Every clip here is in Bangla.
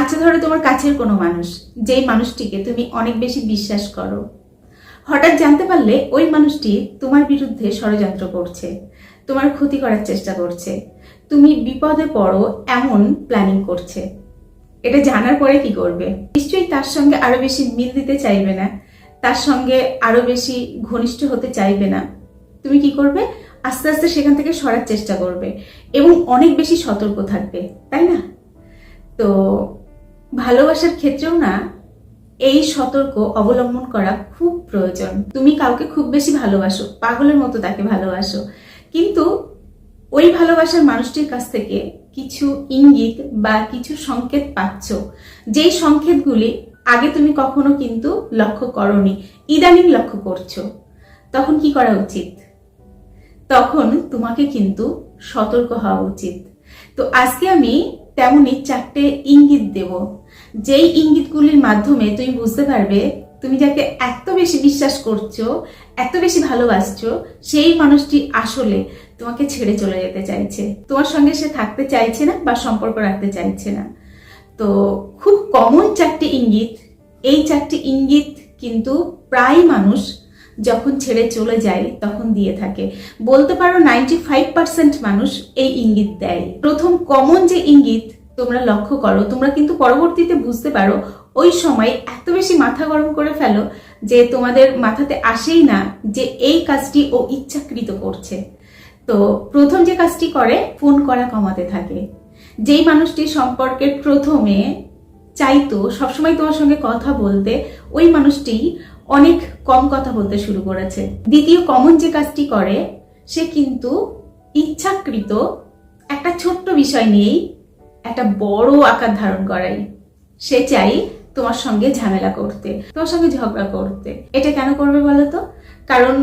আচ্ছা ধরো তোমার কাছের কোনো মানুষ, যেই মানুষটিকে তুমি অনেক বেশি বিশ্বাস করো, হঠাৎ জানতে পারলে ওই মানুষটি তোমার বিরুদ্ধে ষড়যন্ত্র করছে, তোমার ক্ষতি করার চেষ্টা করছে, তুমি বিপদে পড়ো এমন প্ল্যানিং করছে। এটা জানার পরে কি করবে? নিশ্চয়ই তার সঙ্গে আরো বেশি মিল দিতে চাইবে না, তার সঙ্গে আরো বেশি ঘনিষ্ঠ হতে চাইবে না। তুমি কি করবে? আস্তে আস্তে সেখান থেকে সরার চেষ্টা করবে এবং অনেক বেশি সতর্ক থাকবে, তাই না? তো ভালোবাসার ক্ষেত্রেও না এই সতর্ক অবলম্বন করা খুব প্রয়োজন। তুমি কাউকে খুব বেশি ভালোবাসো, পাগলের মতো তাকে ভালোবাসো, কিন্তু ওই ভালোবাসার মানুষটির কাছ থেকে কিছু ইঙ্গিত বা কিছু সংকেত পাচ্ছ, যেই সংকেতগুলি আগে তুমি কখনো কিন্তু লক্ষ্য করনি, ইদানিং লক্ষ্য করছো। তখন কি করা উচিত? তখন তোমাকে কিন্তু সতর্ক হওয়া উচিত। তো আজকে আমি তেমনই 4টে ইঙ্গিত দেব, যেই ইঙ্গিতগুলির মাধ্যমে তুমি বুঝতে পারবে তুমি যাকে এত বেশি বিশ্বাস করছো, এত বেশি ভালোবাসছো, সেই মানুষটি আসলে তোমাকে ছেড়ে চলে যেতে চাইছে, তোমার সঙ্গে সে থাকতে চাইছে না বা সম্পর্ক রাখতে চাইছে না। তো খুব কমন 4টে ইঙ্গিত। এই 4টে ইঙ্গিত কিন্তু প্রায় মানুষ যখন ছেড়ে চলে যায় তখন দিয়ে থাকে, বলতে পারো 95% মানুষ এই ইঙ্গিত দেয়। প্রথম কমন যে ইঙ্গিত তোমরা লক্ষ্য করো, তোমরা কিন্তু পরবর্তীতে বুঝতে পারো ওই সময় এত বেশি মাথা গরম করে ফেলো যে তোমাদের মাথাতে আসেই না যে এই কাজটি ও ইচ্ছাকৃত করছে। তো প্রথম যে কাজটি করে, ফোন করা কমাতে থাকে। যেই মানুষটি সম্পর্কের প্রথমে চাইতো সবসময় তোমার সঙ্গে কথা বলতে, ওই মানুষটি অনেক কম কথা বলতে শুরু করেছে। দ্বিতীয় কমন যে কাজটি করে, সে কিন্তু ইচ্ছাকৃত একটা ছোট্ট বিষয় নিয়েই একটা বড় আকার ধারণ করাই। সে চাই তোমার সঙ্গে ঝামেলা করতে, তোমার সঙ্গে ঝগড়া করতে। এটা কেন করবে বলো তো? কারণ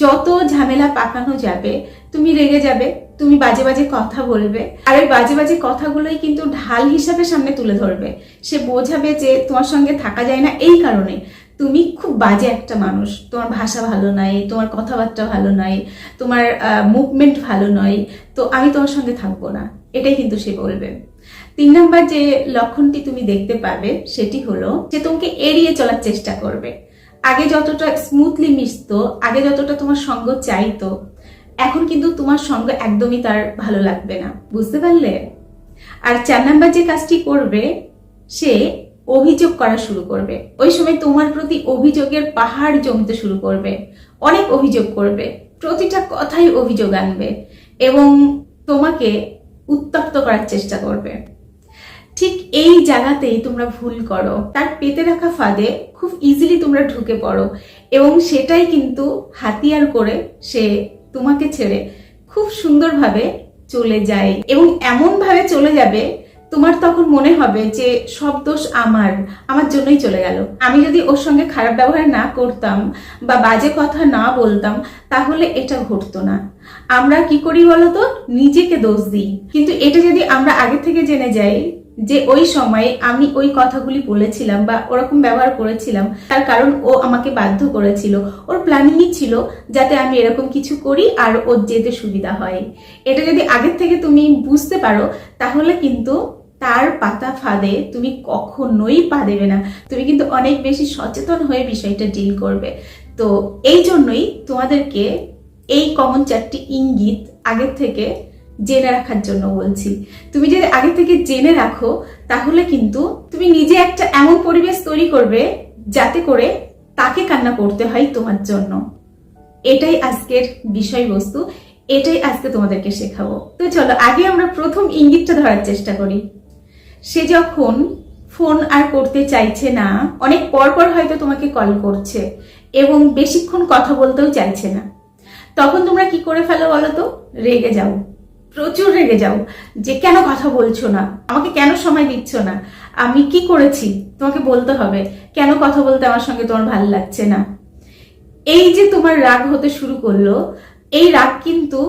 যত ঝামেলা পাকানো যাবে তুমি রেগে যাবে, তুমি বাজে বাজে কথা বলবে, আর ওই বাজে বাজে কথাগুলোই কিন্তু ঢাল হিসাবে সামনে তুলে ধরবে। সে বোঝাবে যে তোমার সঙ্গে থাকা যায় না এই কারণে তুমি খুব বাজে একটা মানুষ, তোমার ভাষা ভালো নাই, তোমার কথাবার্তা ভালো নাই, তোমার মুভমেন্ট ভালো নয়, তো আমি তোমার সঙ্গে থাকবো না, এটাই কিন্তু সে বলবে। 3 নাম্বার যে লক্ষণটি তুমি দেখতে পাবে সেটি হলো যে তোমাকে এড়িয়ে চলার চেষ্টা করবে। আগে যতটা স্মুথলি মিশতো, আগে যতটা তোমার সঙ্গ চাইতো, এখন কিন্তু তোমার সঙ্গ একদমই তার ভালো লাগবে না। বুঝতে পারলে? আর 4 নাম্বার যে কাজটি করবে, সে অভিযোগ করা শুরু করবে। ওই সময় তোমার প্রতি অভিযোগের পাহাড় জমতে শুরু করবে, অনেক অভিযোগ করবে, প্রতিটা কথাই অভিযোগ আনবে এবং তোমাকে উত্তপ্ত করার চেষ্টা করবে। ঠিক এই জায়গাতেই তোমরা ভুল করো, তার পেতে রাখা ফাঁদে খুব ইজিলি তোমরা ঢুকে পড়ো এবং সেটাই কিন্তু হাতিয়ার করে সে তোমাকে ছেড়ে খুব সুন্দরভাবে চলে যায় এবং এমন ভাবে চলে যাবে তোমার তখন মনে হবে যে সব দোষ আমার জন্যই চলে গেল। আমি যদি ওর সঙ্গে খারাপ ব্যবহার না করতাম বা বাজে কথা না বলতাম তাহলে এটা ঘটতো না। আমরা কি করি বলতো? নিজেকে দোষ দিই। কিন্তু এটা যদি আমরা আগে থেকে জেনে যাই যে ওই সময় আমি ওই কথাগুলি বলেছিলাম বা ওরকম ব্যবহার করেছিলাম, তার কারণ ও আমাকে বাধ্য করেছিল, ওর প্ল্যানিংই ছিল যাতে আমি এরকম কিছু করি আর ওর যেতে সুবিধা হয়। এটা যদি আগের থেকে তুমি বুঝতে পারো তাহলে কিন্তু তার পাতা ফাঁদে তুমি কখনোই পা দেবে না, তুমি কিন্তু অনেক বেশি সচেতন হয়ে বিষয়টা ডিল করবে। তো এই জন্যই তোমাদেরকে এই কমন 4টি ইঙ্গিত আগের থেকে জেনে রাখার জন্য বলছি। তুমি যদি আগে থেকে জেনে রাখো তাহলে কিন্তু তুমি নিজে একটা এমন পরিবেশ তৈরি করবে যাতে করে তাকে কান্না করতে হয় তোমার জন্য। এটাই আজকের বিষয়বস্তু, এটাই আজকে তোমাদেরকে শেখাবো। তো চলো আগে আমরা প্রথম ইঙ্গিতটা ধরার চেষ্টা করি। সে যখন ফোন আর করতে চাইছে না, অনেক পর পর হয়তো তোমাকে কল করছে এবং বেশিক্ষণ কথা বলতেও চাইছে না, তখন তোমরা কি করে ফেলো বলো তো? রেগে যাও, প্রচুর রেগে যাও যে কেন কথা বলছো না, আমাকে কেন সময় দিচ্ছ না, আমি কি করেছি তোমাকে বলতে হবে, কেন কথা বলতে আমার সঙ্গে তোমার ভালো লাগছে না। এই যে তোমার রাগ হতে শুরু করলো, এই রাগ কিন্তু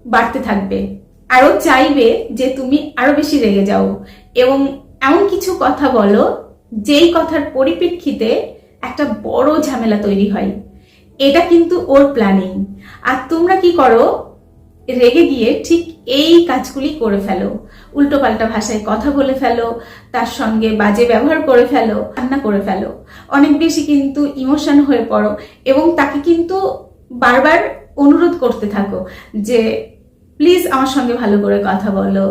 বাড়তে থাকবে, আরো চাইবে যে তুমি আরো বেশি রেগে যাও এবং এমন কিছু কথা বলো যেই কথার পরিপ্রেক্ষিতে একটা বড় ঝামেলা তৈরি হয়। এটা কিন্তু ওর প্ল্যানিং। আর তোমরা কি করো? রেগে গিয়ে ঠিক এই কাজগুলি করে ফেলো, উল্টোপাল্টা ভাষায় কথা বলে ফেলো, তার সঙ্গে বাজে ব্যবহার করে ফেলো, কান্না করে ফেলো, অনেক বেশি কিন্তু ইমোশন হয়ে পড়ো এবং তাকে কিন্তু বারবার অনুরোধ করতে থাকো যে প্লিজ আমার সঙ্গে ভালো করে কথা বলো,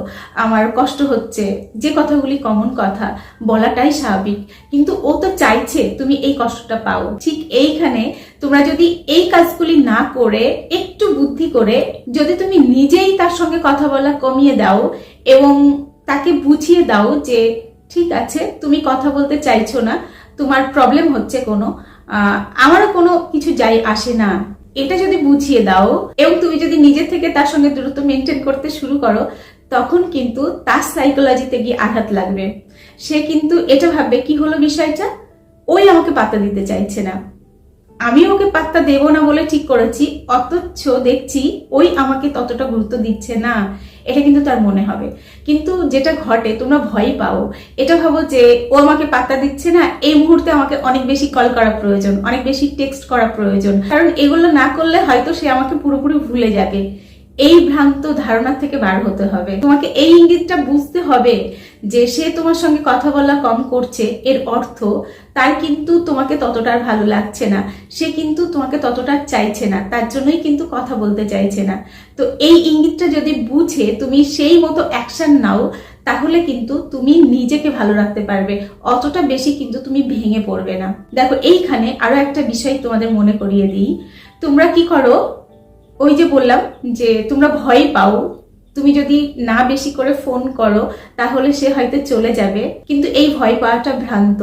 আমার কষ্ট হচ্ছে। যে কথাগুলি কমন কথা, বলাটাই স্বাভাবিক, কিন্তু ও তো চাইছে তুমি এই কষ্টটা পাও। ঠিক এইখানে তোমরা যদি এই কাজগুলি না করে একটু বুদ্ধি করে যদি তুমি নিজেই তার সঙ্গে কথা বলা কমিয়ে দাও এবং তাকে বুঝিয়ে দাও যে ঠিক আছে তুমি কথা বলতে চাইছো না, তোমার প্রবলেম হচ্ছে কোনো, আমারও কোনো কিছু যাই আসে না, এটা যদি বুঝিয়ে দাও এবং তুমি যদি নিজে থেকে তার সঙ্গে দূরত্ব মেনটেন করতে শুরু করো, তখন কিন্তু তার সাইকোলজিতে গিয়ে আঘাত লাগবে। সে কিন্তু এটা ভাববে কি হলো বিষয়টা, ওই আমাকে পাত্তা দিতে চাইছে না, আমি ওকে পাত্তা দেব না বলে ঠিক করেছি, অথচ দেখছি ওই আমাকে ততটা গুরুত্ব দিচ্ছে না, এটা কিন্তু তার মনে হবে। কিন্তু যেটা ঘটে, তোমরা ভয় পাও, এটা ভাবো যে ও আমাকে পাত্তা দিচ্ছে না, এই মুহূর্তে আমাকে অনেক বেশি কল করা প্রয়োজন, অনেক বেশি টেক্সট করা প্রয়োজন, কারণ এগুলো না করলে হয়তো সে আমাকে পুরোপুরি ভুলে যাবে। এই ভ্রান্ত ধারণা থেকে বার হতে হবে। তোমাকে এই ইঙ্গিতটা বুঝতে হবে যে সে তোমার সঙ্গে কথা বলা কম করছে, এর অর্থ তার কিন্তু তোমাকে ততটা ভালো লাগছে না, সে কিন্তু তোমাকে ততটা চাইছে না, তার জন্যই কিন্তু কথা বলতে চাইছে না। তো এই ইঙ্গিতটা যদি বুঝে তুমি সেই মতো অ্যাকশন নাও, তাহলে কিন্তু তুমি নিজেকে ভালো রাখতে পারবে, অতটা বেশি কিন্তু তুমি ভেঙে পড়বে না। দেখো এইখানে আরো একটা বিষয় তোমাদের মনে করিয়ে দিই, তোমরা কি করো, ওই যে বললাম যে তোমরা ভয় পাও, তুমি যদি না বেশি করে ফোন করো তাহলে সে হয়তো চলে যাবে, কিন্তু এই ভয় পাওয়াটা ভ্রান্ত।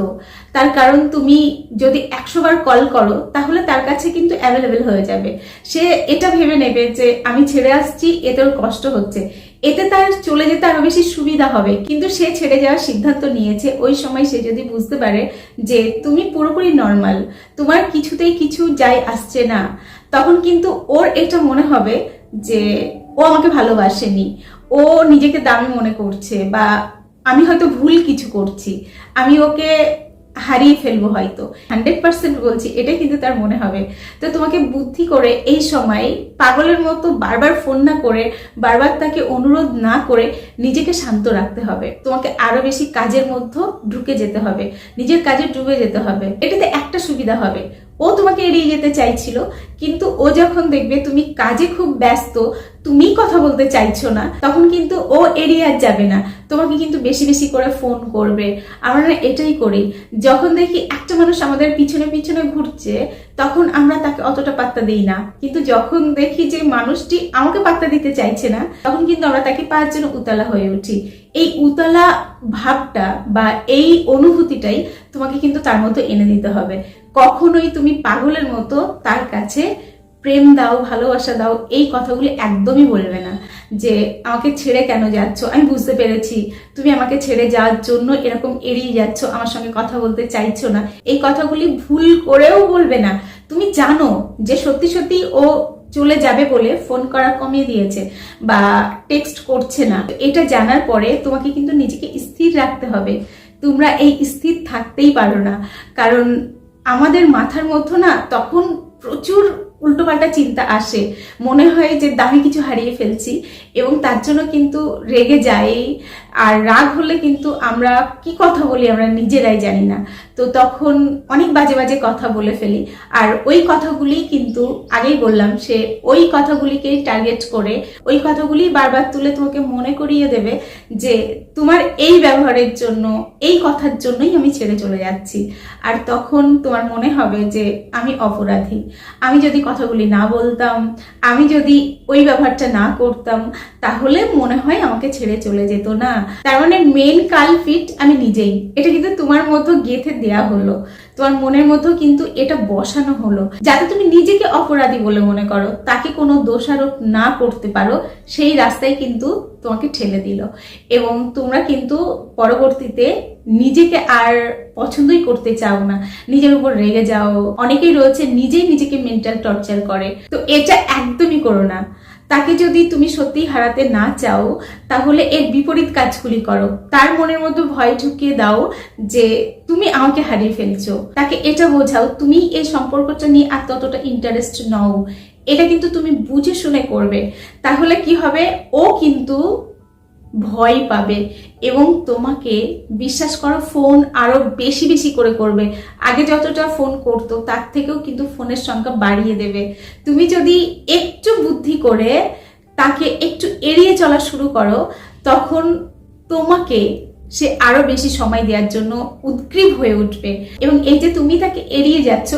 তার কারণ তুমি যদি 100 বার কল করো তাহলে তার কাছে কিন্তু অ্যাভেলেবেল হয়ে যাবে, সে এটা ভেবে নেবে যে আমি ছেড়ে আসছি, এতে ওর কষ্ট হচ্ছে, এতে তার চলে যেতে আরো বেশি সুবিধা হবে। কিন্তু সে ছেড়ে যাওয়ার সিদ্ধান্ত নিয়েছে, ওই সময় সে যদি বুঝতে পারে যে তুমি পুরোপুরি নর্মাল, তোমার কিছুতেই কিছু যাই আসছে না, তখন কিন্তু ওর এটা মনে হবে যে ও আমাকে ভালোবাসেনি, ও নিজেকে দামি মনে করছে, বা আমি হয়তো ভুল কিছু করছি, আমি ওকে হারিয়ে ফেলবো হয়তো। 100% বলছি, এটা কিন্তু তার মনে হবে। তো তোমাকে বুদ্ধি করে এই সময় পাগলের মতো বারবার ফোন না করে, বারবার তাকে অনুরোধ না করে নিজেকে শান্ত রাখতে হবে। তোমাকে আরো বেশি কাজের মধ্যে ঢুকে যেতে হবে, নিজের কাজে ডুবে যেতে হবে। এটাতে একটা সুবিধা হবে, ও তোমাকে এড়িয়ে যেতে চাইছিল, কিন্তু ও যখন দেখবে তুমি কাজে খুব ব্যস্ত, তুমি কথা বলতে চাইছো না, তখন কিন্তু ও এড়িয়ে আর যাবে না, তোমাকে কিন্তু বেশি বেশি করে ফোন করবে। আমরা না এটাই করি, যখন দেখি একটা মানুষ আমাদের পিছনে পিছনে ঘুরছে তখন আমরা তাকে অতটা পাত্তা দিই না, কিন্তু যখন দেখি যে মানুষটি আমাকে পাত্তা দিতে চাইছে না, তখন কিন্তু আমরা তাকে পাওয়ার জন্য উতলা হয়ে উঠি। এই উতলা ভাবটা বা এই অনুভূতিটাই তোমাকে কিন্তু তার মতো এনে দিতে হবে। কখনোই তুমি পাগলের মতো তার কাছে প্রেম দাও, ভালোবাসা দাও, এই কথাগুলি একদমই বলবে না যে আমাকে ছেড়ে কেন যাচ্ছ, আমি বুঝতে পেরেছি তুমি আমাকে ছেড়ে যাওয়ার জন্য এরকম এড়িয়ে যাচ্ছ, আমার সঙ্গে কথা বলতে চাইছো না, এই কথাগুলি ভুল করেও বলবে না। তুমি জানো যে সত্যি সত্যি ও চলে যাবে বলে ফোন করা কমিয়ে দিয়েছে বা টেক্সট করছে না। এটা জানার পরে তোমাকে কিন্তু নিজেকে স্থির রাখতে হবে। তোমরা এই স্থির থাকতেই পারো না, কারণ আমাদের মাথার মধ্যে না তখন প্রচুর উল্টোপাল্টা চিন্তা আসে, মনে হয় যে দামি কিছু হারিয়ে ফেলছি এবং তার জন্য কিন্তু রেগে যাই। আর রাগ হলে কিন্তু আমরা কি কথা বলি আমরা নিজেরাই জানি না, তো তখন অনেক বাজে বাজে কথা বলে ফেলি। আর ওই কথাগুলি কিন্তু আগেই বললাম, সে ওই কথাগুলিকেই টার্গেট করে ওই কথাগুলি বারবার তুলে তোমাকে মনে করিয়ে দেবে যে তোমার এই ব্যবহারের জন্য, এই কথার জন্যই আমি ছেড়ে চলে যাচ্ছি। আর তখন তোমার মনে হবে যে আমি অপরাধী, আমি যদি কথাগুলি না বলতাম, আমি যদি ওই ব্যবহারটা না করতাম, তাহলে মনে হয় আমাকে ছেড়ে চলে যেত না। তার মানে মেন কালপিট আমি নিজেই। এটা কিন্তু তোমার মধ্যে গেঁথে দেয়া হলো, তোমার মনের মধ্যেও কিন্তু এটা বসানো হলো, যাতে তুমি নিজেকে অপরাধী বলে মনে করো, তাকে কোনো দোষারোপ না করতে পারো, সেই রাস্তায় কিন্তু তোমাকে ঠেলে দিল। এবং তোমরা কিন্তু পরবর্তীতে নিজেকে আর পছন্দই করতে চাও না, নিজের উপর রেগে যাও। অনেকেই রয়েছে নিজেই নিজেকে মেন্টাল টর্চার করে, তো এটা একদমই করো না। তাকে যদি তুমি সত্যি হারাতে না চাও তাহলে এর বিপরীত কাজগুলি করো। তার মনের মধ্যে ভয় ঢুকিয়ে দাও যে তুমি আমাকে হারিয়ে ফেলছো, তাকে এটা বোঝাও তুমি এই সম্পর্কটা নিয়ে আর ততটা ইন্টারেস্ট নও। এটা কিন্তু তুমি বুঝে শুনে করবে। তাহলে কি হবে, ও কিন্তু ভয় পাবে এবং তোমাকে, বিশ্বাস করো, ফোন আরো বেশি বেশি করে করবে। আগে যতটা ফোন করতো তার থেকেও কিন্তু ফোনের সংখ্যা বাড়িয়ে দেবে। তুমি যদি একটু বুদ্ধি করে তাকে একটু এড়িয়ে চলা শুরু করো, তখন তোমাকে সে আরো বেশি সময় দেওয়ার জন্য উদ্গ্রীব হয়ে উঠবে। এবং এই যে তুমি তাকে এড়িয়ে যাচ্ছ,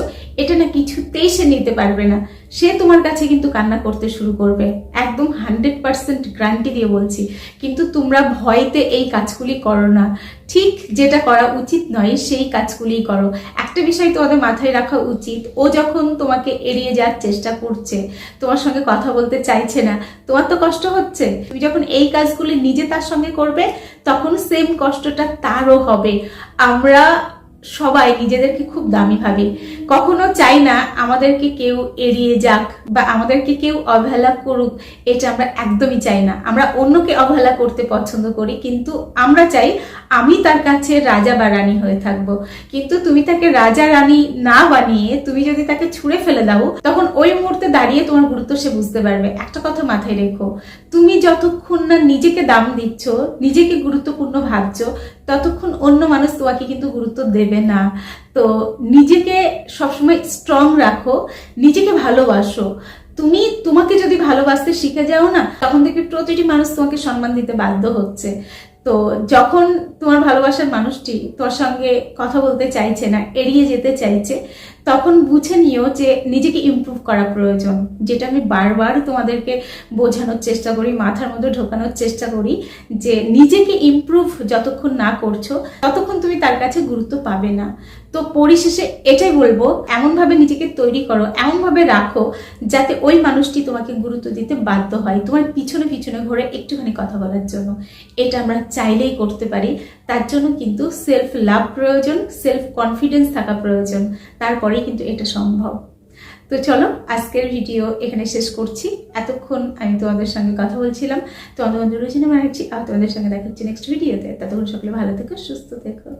এটা না কিছুতেই সে নিতে পারবে না। সে তোমার কাছে কিন্তু কান্না করতে শুরু করবে, একদম 100% গ্যারান্টি দিয়ে বলছি। কিন্তু তোমরা ভয়তে এই কাজগুলি করো না, ঠিক যেটা করা উচিত নয় সেই কাজগুলি করো। একটা বিষয় তোমাদের মাথায় রাখা উচিত, ও যখন তোমাকে এড়িয়ে যাওয়ার চেষ্টা করছে, তোমার সঙ্গে কথা বলতে চাইছে না, তোমার তো কষ্ট হচ্ছে। তুমি যখন এই কাজগুলি নিজে তার সঙ্গে করবে, তখন সেম কষ্টটা তারও হবে। আমরা সবাই নিজেদেরকে খুব দামি ভাবি, কখনো চাই না আমাদেরকে কেউ এড়িয়ে যাক বা আমাদেরকে কেউ অবহেলা করুক। এটা আমরা একদমই চাই না। আমরা অন্যকে অবহেলা করতে পছন্দ করি, কিন্তু আমরা চাই আমি তার কাছে রাজা বা রানী হয়ে থাকবো। কিন্তু তুমি তাকে রাজা রানী না বানিয়ে তুমি যদি তাকে ছুঁড়ে ফেলে দাও, তখন ওই মুহূর্তে দাঁড়িয়ে তোমার গুরুত্ব সে বুঝতে পারবে। একটা কথা মাথায় রেখো, তুমি যতক্ষণ না নিজেকে দাম দিচ্ছ, নিজেকে গুরুত্বপূর্ণ ভাবছো, ততক্ষণ অন্য মানুষ তোমাকে কিন্তু গুরুত্ব দেবে না। তো নিজেকে সবসময় স্ট্রং রাখো, নিজেকে ভালোবাসো। তুমি তোমাকে যদি ভালোবাসতে শিখে যাও না, তখন দেখবে প্রতিটি মানুষ তোমাকে সম্মান দিতে বাধ্য হচ্ছে। তো যখন তোমার ভালোবাসার মানুষটি তোর সঙ্গে কথা বলতে চাইছে না, এড়িয়ে যেতে চাইছে, তখন বুঝে নিও যে নিজেকে ইমপ্রুভ করা প্রয়োজন। যেটা আমি বারবার তোমাদেরকে বোঝানোর চেষ্টা করি, মাথার মধ্যে ঢোকানোর চেষ্টা করি, যে নিজেকে ইমপ্রুভ যতক্ষণ না করছো, ততক্ষণ তুমি তার কাছে গুরুত্ব পাবে না। তো পরিশেষে এটাই বলবো, এমনভাবে নিজেকে তৈরি করো, এমনভাবে রাখো যাতে ওই মানুষটি তোমাকে গুরুত্ব দিতে বাধ্য হয়, তোমার পিছনে পিছনে ঘুরে একটুখানি কথা বলার জন্য। এটা আমরা চাইলেই করতে পারি। তার জন্য কিন্তু সেলফ লাভ প্রয়োজন, সেলফ কনফিডেন্স থাকা প্রয়োজন, তারপরেই কিন্তু এটা সম্ভব। তো চলো, আজকের ভিডিও এখানে শেষ করছি। এতক্ষণ আমি তোমাদের সঙ্গে কথা বলছিলাম, তোমাদের রোজিনা বানাচ্ছি, আর তোমাদের সঙ্গে দেখা হচ্ছে নেক্সট ভিডিওতে। ততক্ষণ সকলে ভালো থেকো, সুস্থ থেকো।